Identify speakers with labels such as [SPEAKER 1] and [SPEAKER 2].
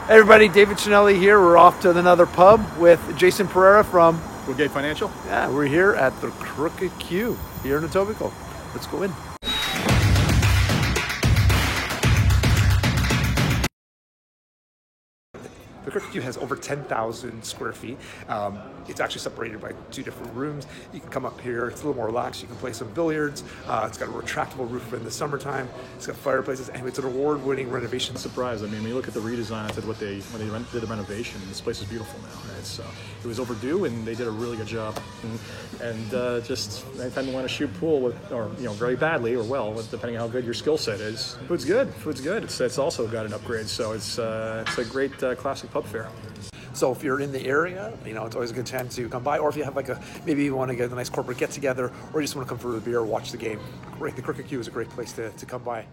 [SPEAKER 1] Hey everybody, David Chinelli here. We're off to another pub with Jason Pereira from
[SPEAKER 2] Woodgate Financial.
[SPEAKER 1] Yeah, we're here at the Crooked Q here in Etobicoke. Let's go in. The Crooked Q has over 10,000 square feet. It's actually separated by two different rooms. You can come up here, it's a little more relaxed. You can play some billiards. It's got a retractable roof in the summertime. It's got fireplaces, and it's an award-winning renovation.
[SPEAKER 2] Surprised. I mean, when you look at the redesign, I said when they did the renovation, this place is beautiful now. Right? It was overdue, and they did a really good job. And just anytime you want to shoot pool with, or very badly or well, depending on how good your skill set is, food's good. Food's good. It's also got an upgrade, so it's a great classic pub fare.
[SPEAKER 1] So if you're in the area, it's always a good chance to come by. Or if you have maybe you want to get a nice corporate get together, or you just want to come for a beer or watch the game, the Crooked Q is a great place to come by.